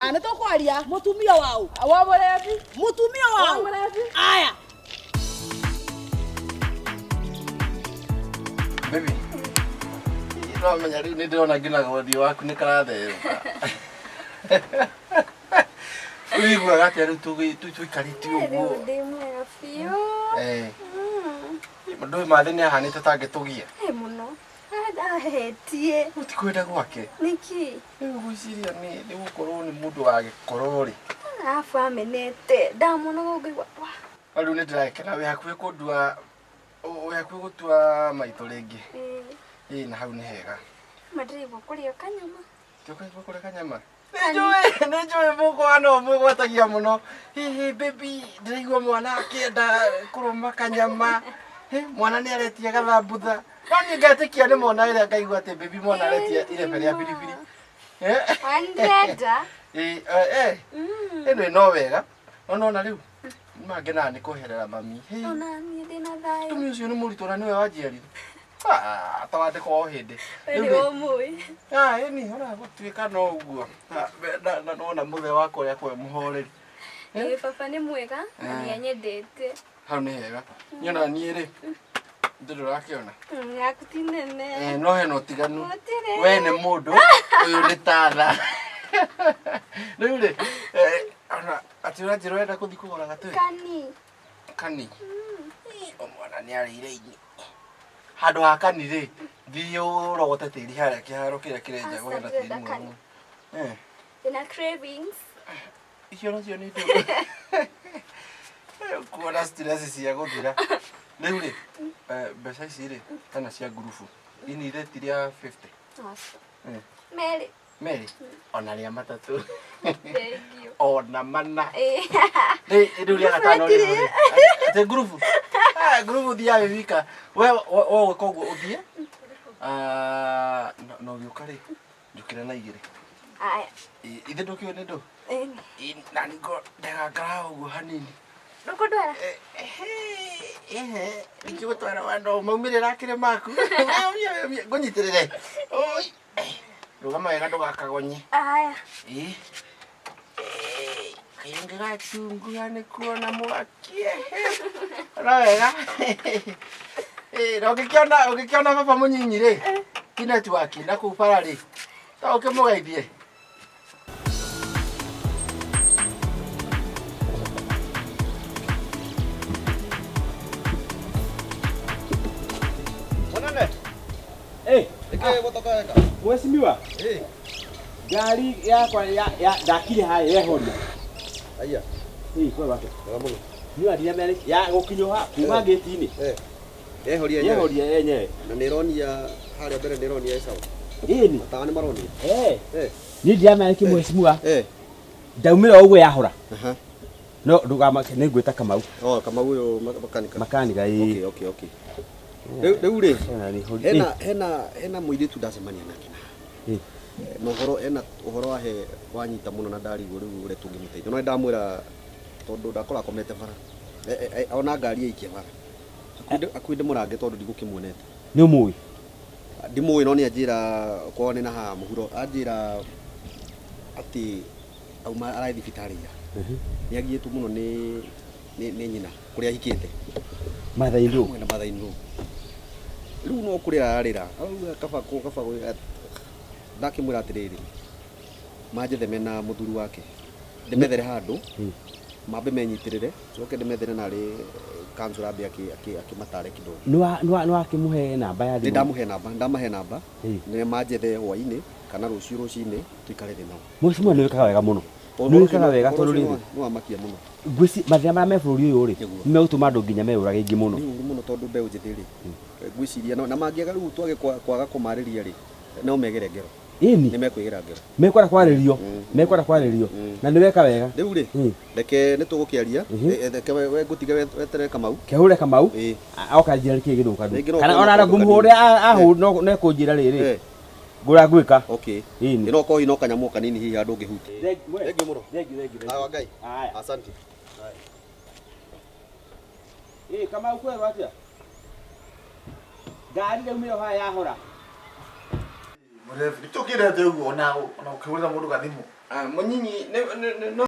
Ana to kwaria mutumia wao. Wa murebi. Mutumia wao. Wa murebi. Aya. Baby. Ino menya riu ni ndona ngina gothi waku ni karatherũka. Uigua gati riu tuikarite uguo. Ndimwega biũ. Mundu mathe ni ahanite tangitugia. Muno. Ahetie. Utikwenda gwake. Niki? Riu gwiciria ni gukorwo ni mundu wa gikorori. Afu amenete. Ndamona ngigwa. Riu ni ndirakena we hakuhi kundua we hakuhi gutua maitho ringi. Na hau ni hega. Madrigo kuria kanyama. Tukaigua kuria kanyama. Nijue muko ano mwigwatagia muno. Baby, ndiraigua mwana akienda kuruma kanyama. Mwana ni aretia gathambutha. No ni ngatikia ni mwana ire ngaigua ati baby mwana aretia irebe ria biribiri. Andreda. Eno no wega. Ona riu. Magena ni kuherera mami. Ona ni ndina thai. Tumi ucio ni muritu na niwe wanjiari. Atawande kwa hindi. Ndio mui. Ni ona gutuika no uguo. Na nona muthe wako ya kwa muhoreri. Baba ni mwega, ni anyendete. Hau ni hega. Nyona ni ri. Ndirakiona. Yaku ti nene. No heno tiganu. We ni mundu uyu ni tatha. Riu ri ona atira njirwenda kuthi kugura gatwe. Kani. Omwana ni arire ini. Handu ha kani ri thi urogote tiri haria kiharo kiria kirenja gwetha tiri muno. Ina cravings. Icio nacio ni ndu. Kuona stress cia guthira. Riu ri mbeca ici ri kana cia ngurubu ini reti ria 50. Meri ona ria matatu. Ona mana. Riu ria gatano ri. Ate ngurubu. Ngurubu thia wika. We koguo uthie. No giuka ri. Njukire na igire. Aya. Ithe ndukio ni ndu. Na niko ndagakara uguo hanini. Ndukudwara. Ikigutwara wando maumirira akire maku. Ngunyitirire. Oi. Rugama wega ndugakagonye. Aya. Kayonge gachunguya ni kuona mwakie. Ona wega. Ugikiona baba munyinyi ri. Network na kupara ri. Ta ukimugeithie. Botoka Mheshimiwa. Gari yako ya dakire haya yehoria. Aya. Kwa wake. Ni adia mele ya gukinyoha kuma gate-ini. Yehoria yenyewe. Na nironia haria mbere nironia sawa. Ni. Matawa ni maronia. Ni dia mele ki mheshimiwa. Ndaumira uguo yahora. No ndugama ni ngwita Kamau. Kamau uyo makanika. Okay. Riu ri hena muiritu ndacemania nake. No uhoro wahe wanyita muno na ndarigo riu ure tungimuteithia. No ndamwira tondu ndakora komete bara. Ona ngari yaikia bara. Akuinde murange tondu ndigukimuonete. Ni umui. Ndimui no ni anjira kwone na ha muhuro anjira ati auma arai thibitari ya. Ni agietu muno ni nyina kuria hikite. Mathaindu. Na mathaindu. Riu no kurira arira. Auga kaba ndakimwira atiriri. Manjethe mena muthuri wake. Ndimethere handu. Mambe menyitirire. Coke ndimethere nari kansura bi akimatare kidogo. No akimuhe namba ya thimu. Ndamahe namba. Ni manjethe hwaini kana ruciini tuikare thi nao. Mheshimiwa ni wikaga wega muno. Ni wikaga wega tondu ri. No amakia muno. Ngwisi mathia ma me bururi uyu ri. Ni utuma andu nginya meurage ingi muno. Ni muno tondu mbeu njithiri. Ngwiciria no na mangiaga riu twage kwaga kumariria ri. No megere ngero. Ni mekwigira ngero. Mekwara kwaririo. Na ni weka wega. Riu ri. Reke nitugukiaria. Reke we ngutige wetere Kamau. Kehure Kamau. Oka njira ki githuka ndu. Kana ona ngumuhure ahu no kunjira riri. Ngura gwika. Okay. Ino ko ino kanyamu kanini hihi andu ngihuti. Thank you muno. Thank you. Awa ngai. Asante. Kamau kwe watia. Gari ndio haya yahora. Mure, tukire ndio ona ukihura mundu gathimu. Munyinyi no